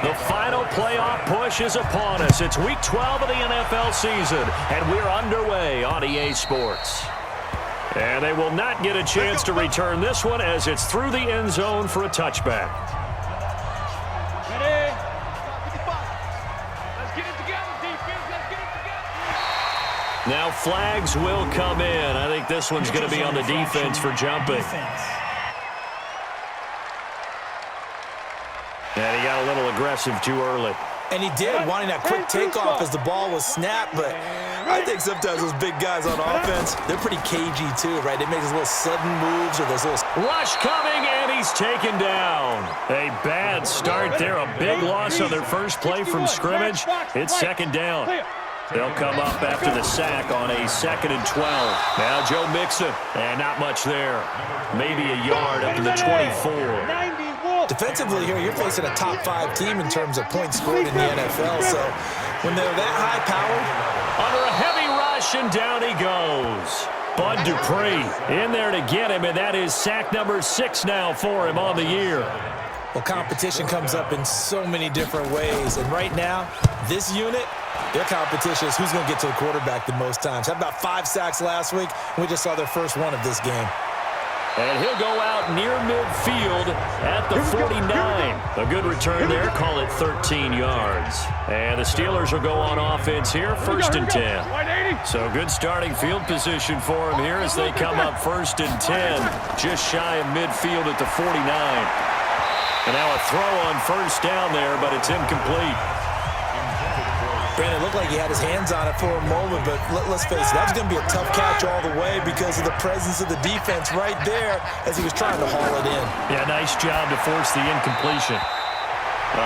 The final playoff push is upon us. It's Week 12 of the NFL season, and we're underway on EA Sports. And they will not get a chance to return this one as it's through the end zone for a touchback. Ready? Let's get it together, defense. Let's get it together. Now flags will come in. I think this one's going to be on the defense for jumping. And he got a little aggressive too early. And he did, wanting that quick takeoff as the ball was snapped. But I think sometimes those big guys on offense, they're pretty cagey too, right? They make those little sudden moves or those little... Rush coming, and he's taken down. A bad start there. A big loss on their first play from scrimmage. It's second down. They'll come up after the sack on a 2nd and 12. Now Joe Mixon, and not much there. Maybe a yard up to the 24. Defensively here, you're facing a top 5 team in terms of points scored in the NFL. So when they're that high-powered... Under a heavy rush, and down he goes. Bud Dupree in there to get him, and that is sack number 6 now for him on the year. Well, competition comes up in so many different ways. And right now, this unit, their competition is who's going to get to the quarterback the most times. Had about 5 sacks last week, and we just saw their first one of this game. And he'll go out near midfield at the 49. A good return there. Call it 13 yards. And the Steelers will go on offense here, 1st and 10. So good starting field position for him here as they come up 1st and 10. Just shy of midfield at the 49. And now a throw on 1st down there, but it's incomplete. Brandon, it looked like he had his hands on it for a moment, but let's face it, that was going to be a tough catch all the way because of the presence of the defense right there as he was trying to haul it in. Yeah, nice job to force the incompletion.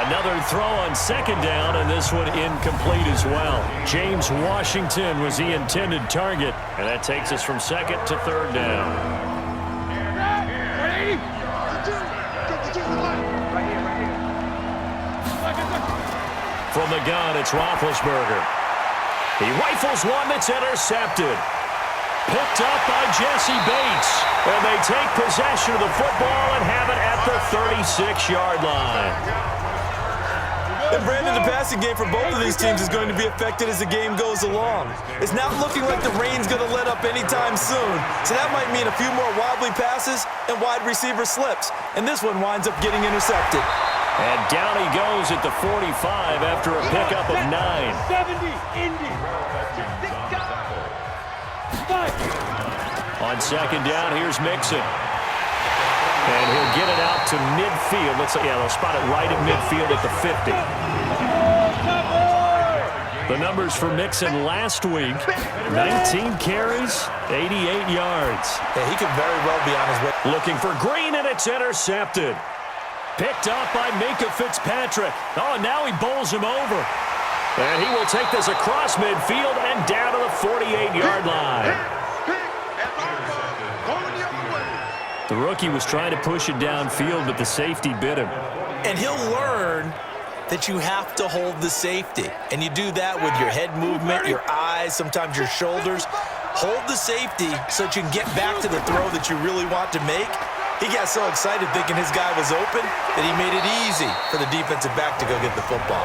Another throw on 2nd down, and this one incomplete as well. James Washington was the intended target, and that takes us from 2nd to 3rd down. From the gun, it's Roethlisberger. He rifles one that's intercepted. Picked up by Jesse Bates. And they take possession of the football and have it at the 36-yard line. And Brandon, the passing game for both of these teams is going to be affected as the game goes along. It's not looking like the rain's going to let up anytime soon. So that might mean a few more wobbly passes and wide receiver slips. And this one winds up getting intercepted. And down he goes at the 45 after a pickup of 9. 70, Indy. On 2nd down, here's Mixon. And he'll get it out to midfield. They'll spot it right at midfield at the 50. The numbers for Mixon last week, 19 carries, 88 yards. Yeah, he could very well be on his way. Looking for Green, and it's intercepted. Picked up by Minkah Fitzpatrick. Oh, now he bowls him over. And he will take this across midfield and down to the 48-yard line. The rookie was trying to push it downfield, but the safety bit him. And he'll learn that you have to hold the safety. And you do that with your head movement, your eyes, sometimes your shoulders. Hold the safety so that you can get back to the throw that you really want to make. He got so excited thinking his guy was open that he made it easy for the defensive back to go get the football.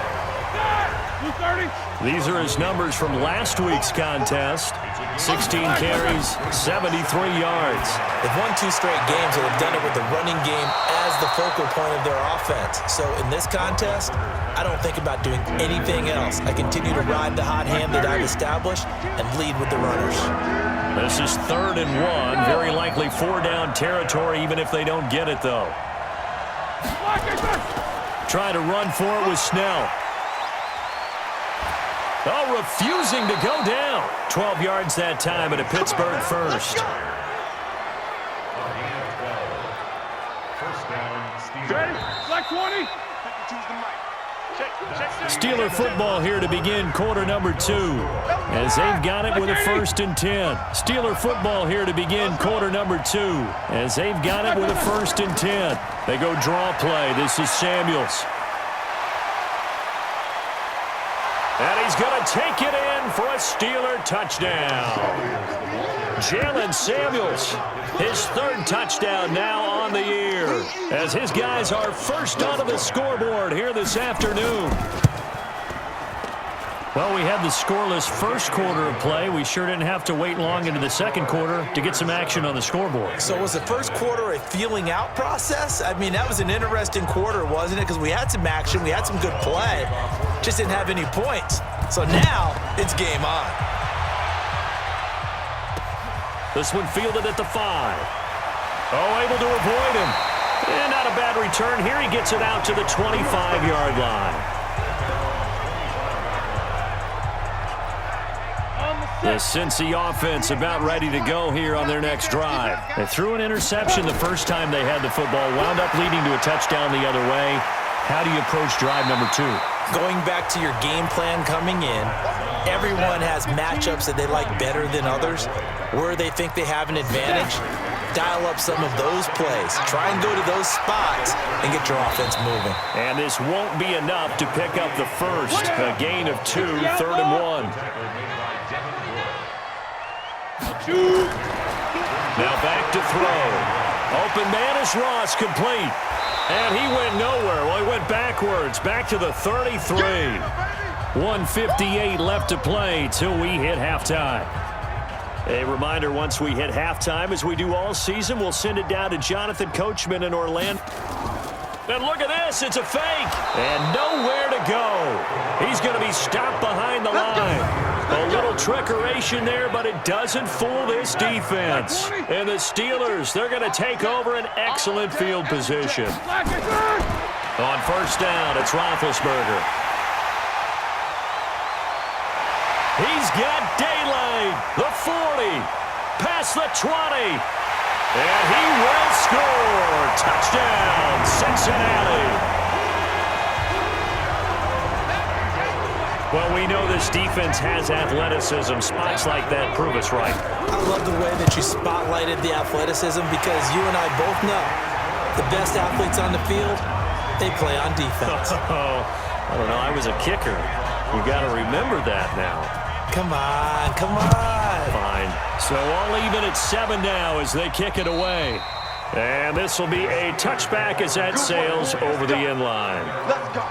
These are his numbers from last week's contest. 16 carries, 73 yards. They've won 2 straight games, and they've done it with the running game as the focal point of their offense. So in this contest, I don't think about doing anything else. I continue to ride the hot hand that I've established and lead with the runners. This is 3rd and 1. Very likely 4-down territory, even if they don't get it, though. Trying to run for it with Snell. Oh, refusing to go down. 12 yards that time at a Pittsburgh first. Ready? Black 20. Steeler football here to begin quarter number 2. As they've got it with a 1st and 10. Steeler football here to begin quarter number 2. As they've got it with a 1st and 10. They go draw play. This is Samuels. And he's going to take it in for a Steeler touchdown. Jalen Samuels, his third touchdown now on the year, as his guys are first onto the scoreboard here this afternoon. Well, we had the scoreless first quarter of play. We sure didn't have to wait long into the second quarter to get some action on the scoreboard. So was the first quarter a feeling out process? I mean, that was an interesting quarter, wasn't it? Because we had some action, we had some good play, just didn't have any points. So now it's game on. This one fielded at the 5. Oh, able to avoid him. And not a bad return here. He gets it out to the 25-yard line. The Cincy offense about ready to go here on their next drive. They threw an interception the first time they had the football, wound up leading to a touchdown the other way. How do you approach drive number 2? Going back to your game plan coming in, everyone has matchups that they like better than others, where they think they have an advantage. Dial up some of those plays. Try and go to those spots and get your offense moving. And this won't be enough to pick up the first. A gain of 2, 3rd and 1. Now back to throw. Open man is Ross, complete. And he went nowhere. Well, he went backwards, back to the 33. 1:58 left to play till we hit halftime. A reminder, once we hit halftime, as we do all season, we'll send it down to Jonathan Coachman in Orlando. And look at this, it's a fake. And nowhere to go. He's going to be stopped behind the line. A little trickeration there, but it doesn't fool this defense. And the Steelers, they're going to take over an excellent field position. On first down, it's Roethlisberger. He's got daylight. The 40, past the 20. And he will score. Touchdown, Cincinnati. Well, we know this defense has athleticism. Spots like that prove us right. I love the way that you spotlighted the athleticism, because you and I both know the best athletes on the field, they play on defense. I don't know. I was a kicker. You got to remember that now. Come on, come on. Fine. So all even at 7 now as they kick it away. And this will be a touchback as that sails over the end line. Let's go.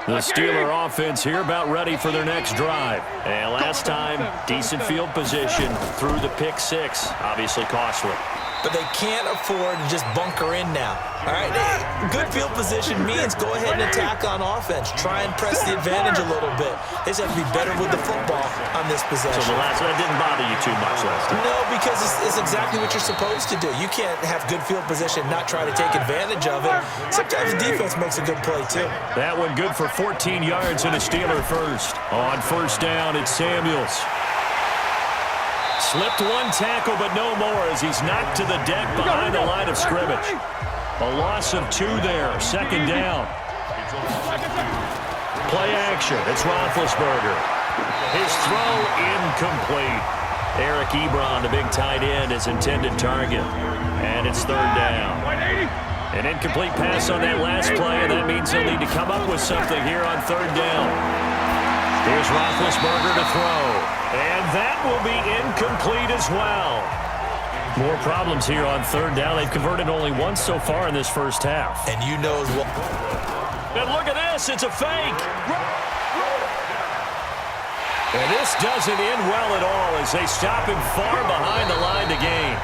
The Steeler offense here about ready for their next drive. And last time, decent field position through the pick 6. Obviously costly. But they can't afford to just bunker in now. All right, good field position means go ahead and attack on offense. Try and press the advantage a little bit. They just have to be better with the football on this possession. So the last one didn't bother you too much last time? No, because it's exactly what you're supposed to do. You can't have good field position and not try to take advantage of it. Sometimes the defense makes a good play, too. That one good for 14 yards and a Steeler first. On first down, it's Samuels. Slipped one tackle, but no more as he's knocked to the deck behind the line of scrimmage. A loss of 2 there, second down. Play action, it's Roethlisberger. His throw incomplete. Eric Ebron, the big tight end, his intended target. And it's 3rd down. An incomplete pass on that last play, and that means they'll need to come up with something here on 3rd down. Here's Roethlisberger to throw. And that will be incomplete as well. More problems here on 3rd down. They've converted only once so far in this first half. And you know as well. And look at this. It's a fake. And this doesn't end well at all as they stop him far behind the line to gain.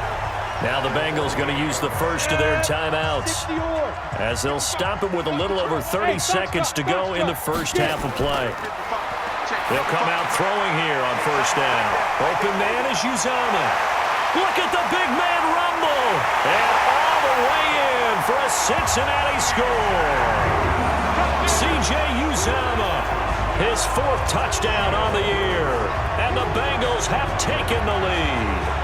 Now the Bengals going to use the first of their timeouts as they'll stop it with a little over 30 seconds to go in the first half of play. They'll come out throwing here on first down. Open man is Uzama. Look at the big man rumble. And all the way in for a Cincinnati score. C.J. Uzama, his 4th touchdown on the year. And the Bengals have taken the lead.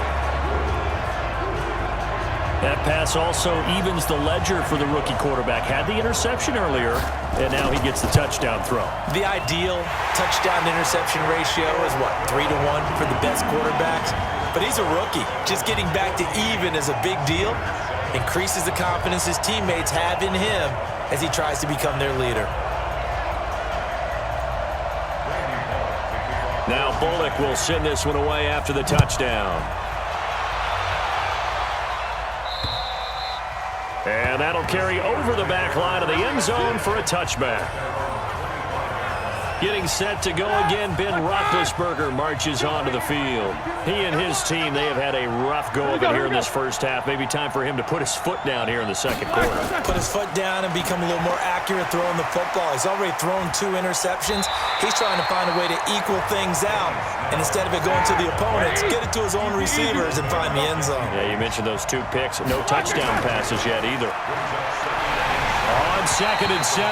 That pass also evens the ledger for the rookie quarterback. Had the interception earlier, and now he gets the touchdown throw. The ideal touchdown-interception ratio is, what, 3-1 for the best quarterbacks? But he's a rookie. Just getting back to even is a big deal. Increases the confidence his teammates have in him as he tries to become their leader. Bullock will send this one away after the touchdown. And that'll carry over the back line of the end zone for a touchback. Getting set to go again, Ben Roethlisberger marches onto the field. He and his team, they have had a rough go of it here in this first half. Maybe time for him to put his foot down here in the second quarter. Put his foot down and become a little more accurate throwing the football. He's already thrown 2 interceptions. He's trying to find a way to equal things out. And instead of it going to the opponents, get it to his own receivers and find the end zone. Yeah, you mentioned those 2 picks. No touchdown passes yet either. On 2nd and 7,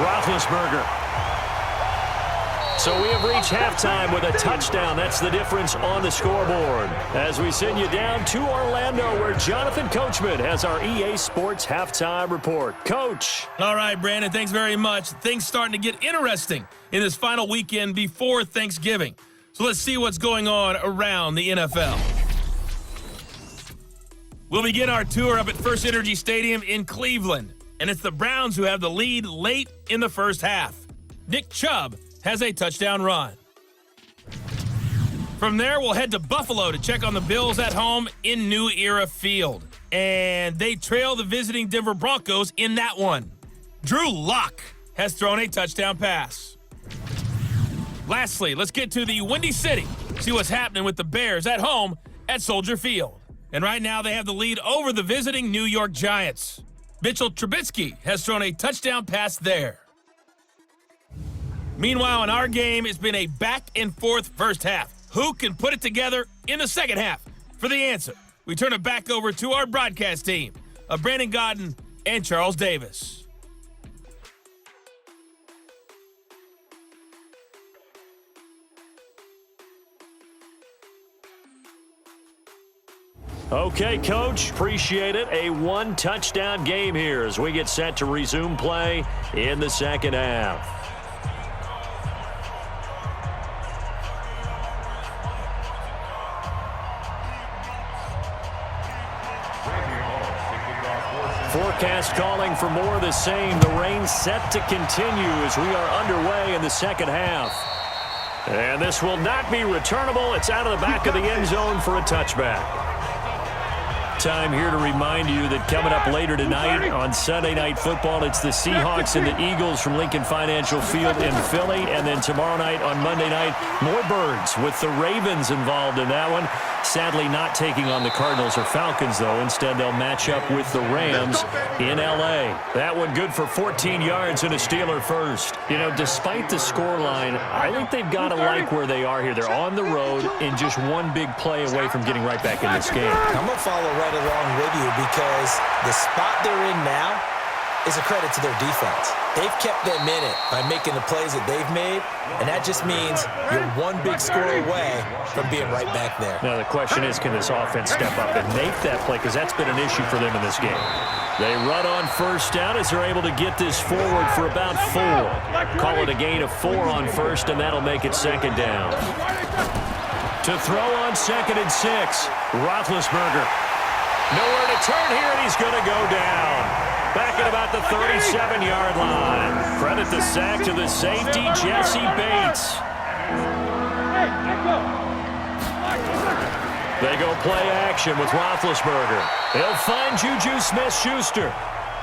Roethlisberger. So we have reached halftime with a touchdown. That's the difference on the scoreboard. As we send you down to Orlando, where Jonathan Coachman has our EA Sports Halftime Report. Coach. All right, Brandon, thanks very much. Things starting to get interesting in this final weekend before Thanksgiving. So let's see what's going on around the NFL. We'll begin our tour up at First Energy Stadium in Cleveland. And it's the Browns who have the lead late in the first half. Nick Chubb has a touchdown run. From there, we'll head to Buffalo to check on the Bills at home in New Era Field. And they trail the visiting Denver Broncos in that one. Drew Lock has thrown a touchdown pass. Lastly, let's get to the Windy City, see what's happening with the Bears at home at Soldier Field. And right now, they have the lead over the visiting New York Giants. Mitchell Trubisky has thrown a touchdown pass there. Meanwhile, in our game, it's been a back-and-forth first half. Who can put it together in the second half? For the answer, we turn it back over to our broadcast team of Brandon Godden and Charles Davis. Okay, Coach, appreciate it. A 1-touchdown game here as we get set to resume play in the second half. Forecast calling for more of the same. The rain set to continue as we are underway in the second half. And this will not be returnable. It's out of the back of the end zone for a touchback. Time here to remind you that coming up later tonight on Sunday Night Football, it's the Seahawks and the Eagles from Lincoln Financial Field in Philly. And then tomorrow night on Monday night, more Birds with the Ravens involved in that one. Sadly not taking on the Cardinals or Falcons, though. Instead, they'll match up with the Rams in L.A. That one good for 14 yards and a Steeler first. You know, despite the scoreline, I think they've got to like where they are here. They're on the road and just one big play away from getting right back in this game. I'm going to follow right along with you because the spot they're in now is a credit to their defense. They've kept them in it by making the plays that they've made, and that just means you're one big score away from being right back there. Now, the question is, can this offense step up and make that play? Because that's been an issue for them in this game. They run on first down as they're able to get this forward for about 4. Call it a gain of 4 on first, and that'll make it second down. To throw on 2nd and 6, Roethlisberger. Nowhere to turn here, and he's going to go down. Back at about the 37-yard line. Credit the sack to the safety, Jesse Bates. They go play action with Roethlisberger. They'll find Juju Smith-Schuster.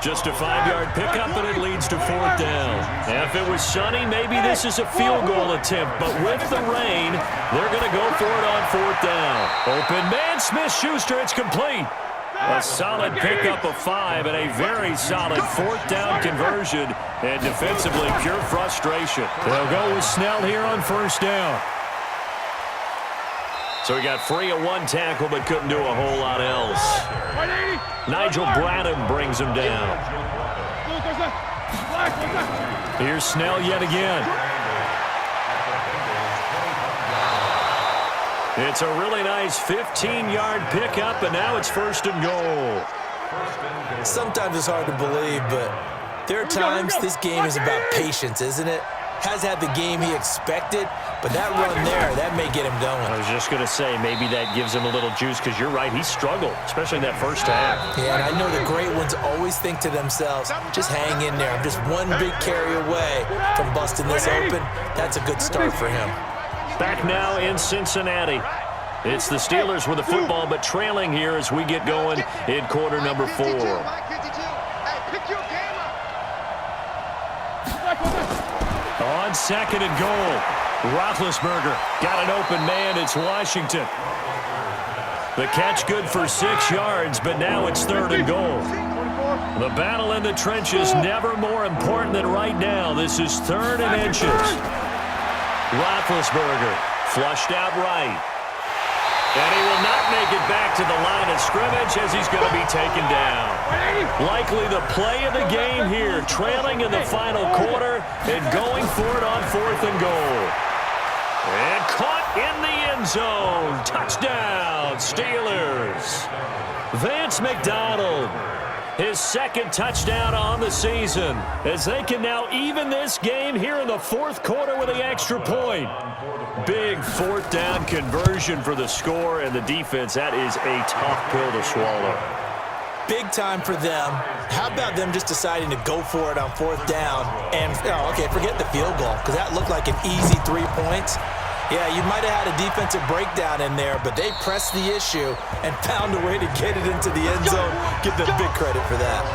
Just a 5-yard pickup, and it leads to 4th down. If it was sunny, maybe this is a field goal attempt, but with the rain, they're going to go for it on 4th down. Open man, Smith-Schuster, it's complete. A solid pickup of 5 and a very solid 4th down conversion. And defensively, pure frustration. They'll go with Snell here on 1st down. So he got free of 1 tackle, but couldn't do a whole lot else. Nigel Bradham brings him down. Here's Snell yet again. It's a really nice 15-yard pickup, and now it's 1st and goal. Sometimes it's hard to believe, but there are times this game is about patience, isn't it? Has had the game he expected, but that run there, that may get him going. I was just going to say, maybe that gives him a little juice, because you're right, he struggled, especially in that first half. Yeah, and I know the great ones always think to themselves, just hang in there. I'm just one big carry away from busting this open. That's a good start for him. Back now in Cincinnati. It's the Steelers with the football, but trailing here as we get going in quarter number 4. On second and goal, Roethlisberger got an open man. It's Washington. The catch good for 6 yards, but now it's 3rd and goal. The battle in the trenches never more important than right now. This is 3rd and inches. Roethlisberger flushed out right. And he will not make it back to the line of scrimmage as he's going to be taken down. Likely the play of the game here, trailing in the final quarter and going for it on 4th and goal. And caught in the end zone. Touchdown, Steelers. Vance McDonald, his 2nd touchdown on the season, as they can now even this game here in the 4th quarter with the extra point. Big 4th down conversion for the score, and the defense, that is a tough pill to swallow. Big time for them. How about them just deciding to go for it on 4th down? And, forget the field goal, because that looked like an easy 3 points. Yeah, you might have had a defensive breakdown in there, but they pressed the issue and found a way to get it into the end zone. Give them big credit for that.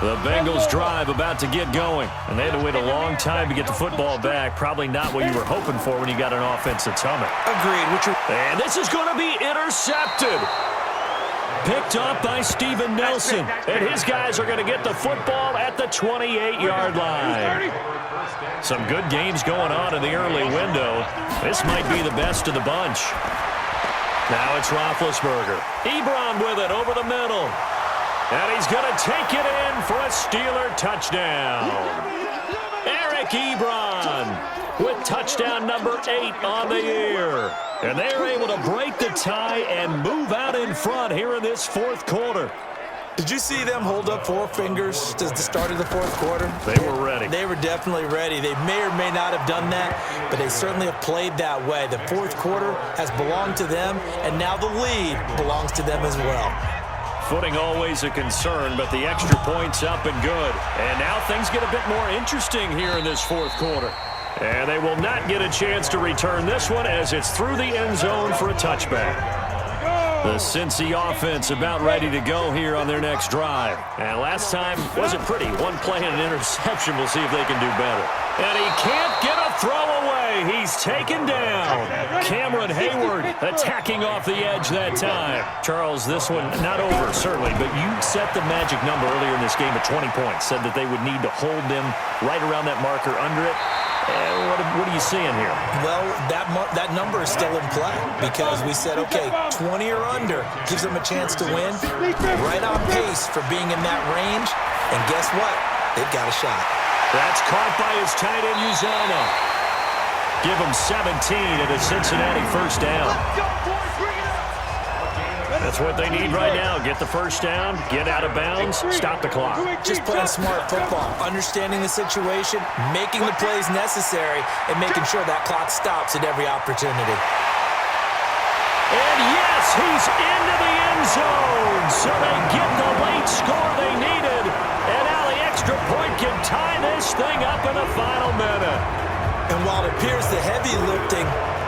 The Bengals drive about to get going, and they had to wait a long time to get the football back. Probably not what you were hoping for when you got an offense that's humming. Agreed. And this is going to be intercepted. Picked off by Steven Nelson, and his guys are going to get the football at the 28-yard line. Some good games going on in the early window. This might be the best of the bunch. Now it's Roethlisberger. Ebron with it over the middle. And he's going to take it in for a Steeler touchdown. Eric Ebron with touchdown number 8 on the year. And they're able to break the tie and move out in front here in this 4th quarter. Did you see them hold up 4 fingers to the start of the 4th quarter? They were ready. They were definitely ready. They may or may not have done that, but they certainly have played that way. The 4th quarter has belonged to them, and now the lead belongs to them as well. Footing always a concern, but the extra point's up and good. And now things get a bit more interesting here in this 4th quarter. And they will not get a chance to return this one as it's through the end zone for a touchback. The Cincy offense about ready to go here on their next drive. And last time wasn't pretty. One play and an interception. We'll see if they can do better. And he can't get a throw away. He's taken down. Cameron Hayward attacking off the edge that time. Charles, this one not over, certainly, but you set the magic number earlier in this game at 20 points. Said that they would need to hold them right around that marker under it. What are you seeing here? Well, that number is still in play because we said, okay, 20 or under gives them a chance to win. Right on pace for being in that range. And guess what? They've got a shot. That's caught by his tight end, Uzama. Give him 17 at a Cincinnati 1st down. That's what they need right now. Get the 1st down, get out of bounds, stop the clock. Just playing smart football, understanding the situation, making the plays necessary, and making sure that clock stops at every opportunity. And yes, he's into the end zone. So they get the late score they needed. And now the extra point can tie this thing up in the final minute. And while it appears the heavy lifting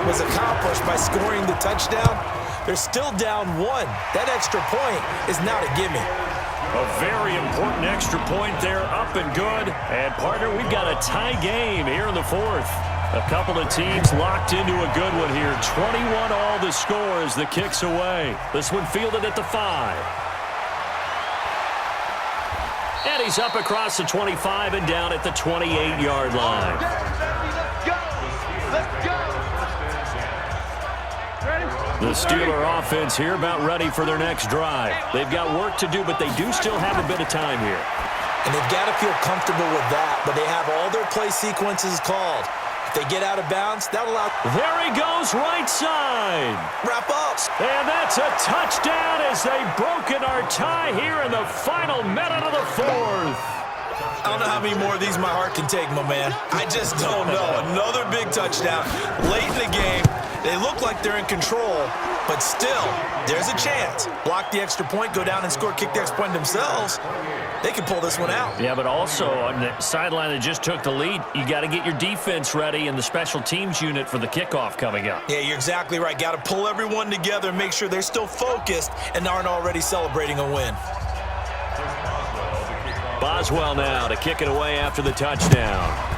was accomplished by scoring the touchdown, they're still down 1. That extra point is not a gimme. A very important extra point there, up and good. And, partner, we've got a tie game here in the 4th. A couple of teams locked into a good one here. 21 all the score as the kick's away. This one fielded at the 5. And he's up across the 25 and down at the 28-yard line. Let's go. The Steeler offense here about ready for their next drive. They've got work to do, but they do still have a bit of time here. And they've got to feel comfortable with that, but they have all their play sequences called. If they get out of bounds, that'll allow... There he goes, right side. Wrap up. And that's a touchdown as they've broken our tie here in the final minute of the 4th. I don't know how many more of these my heart can take, my man. I just don't know. Another big touchdown late in the game. They look like they're in control, but still, there's a chance. Block the extra point, go down and score, kick the extra point themselves. They can pull this one out. Yeah, but also on the sideline that just took the lead, you got to get your defense ready and the special teams unit for the kickoff coming up. Yeah, you're exactly right. Got to pull everyone together and make sure they're still focused and aren't already celebrating a win. Boswell now to kick it away after the touchdown.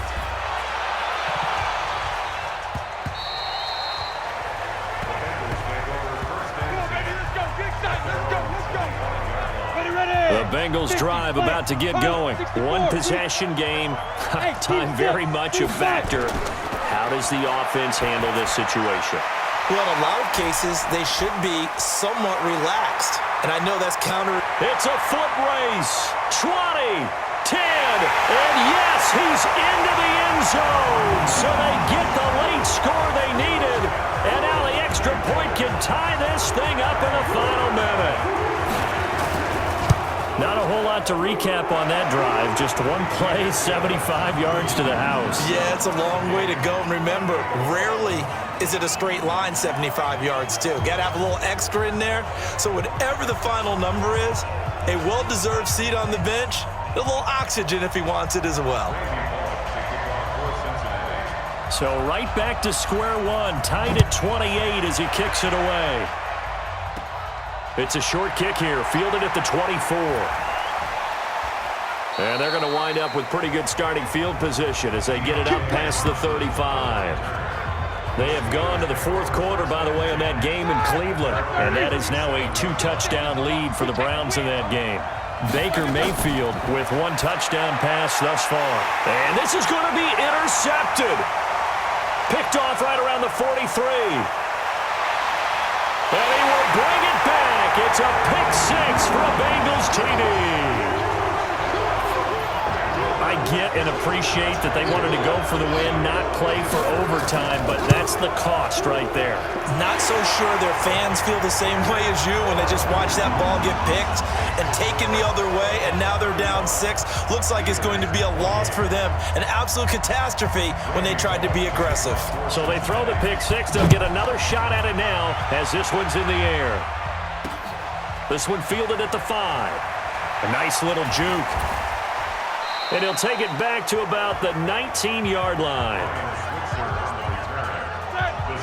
The Bengals drive about to get going. One possession game. Time very much a factor. How does the offense handle this situation? Well, in a lot of cases, they should be somewhat relaxed. And I know that's counter. It's a foot race. 20, 10, and yes, he's into the end zone. So they get the late score they needed. And now the extra point can tie this thing up in the final minute. Not a whole lot to recap on that drive. Just one play, 75 yards to the house. Yeah, it's a long way to go. And remember, rarely is it a straight line 75 yards, too. Got to have a little extra in there. So whatever the final number is, a well-deserved seat on the bench, a little oxygen if he wants it as well. So right back to square one, tied at 28 as he kicks it away. It's a short kick here, fielded at the 24. And they're going to wind up with pretty good starting field position as they get it up past the 35. They have gone to the fourth quarter, by the way, in that game in Cleveland. And that is now a 2-touchdown lead for the Browns in that game. Baker Mayfield with one touchdown pass thus far. And this is going to be intercepted. Picked off right around the 43. And he will bring it back. It's a pick six for a Bengals TD. I get and appreciate that they wanted to go for the win, not play for overtime, but that's the cost right there. Not so sure their fans feel the same way as you when they just watch that ball get picked and taken the other way, and now they're down 6. Looks like it's going to be a loss for them, an absolute catastrophe when they tried to be aggressive. So they throw the pick six. They'll get another shot at it now as this one's in the air. This one fielded at the 5. A nice little juke. And he'll take it back to about the 19-yard line.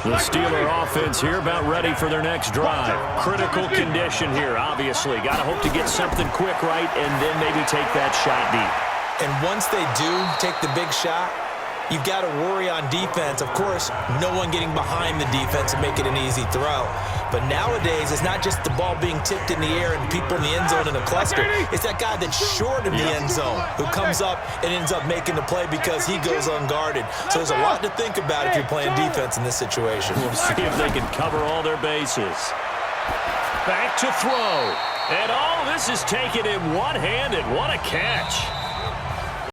The Steeler offense here about ready for their next drive. Critical condition here, obviously. Got to hope to get something quick right and then maybe take that shot deep. And once they do take the big shot, you've got to worry on defense. Of course, no one getting behind the defense and make it an easy throw. But nowadays, it's not just the ball being tipped in the air and people in the end zone in a cluster. It's that guy that's short of the end zone who comes up and ends up making the play because he goes unguarded. So there's a lot to think about if you're playing defense in this situation. We'll see if they can cover all their bases. Back to throw. And all this is taken in one-handed. What a catch.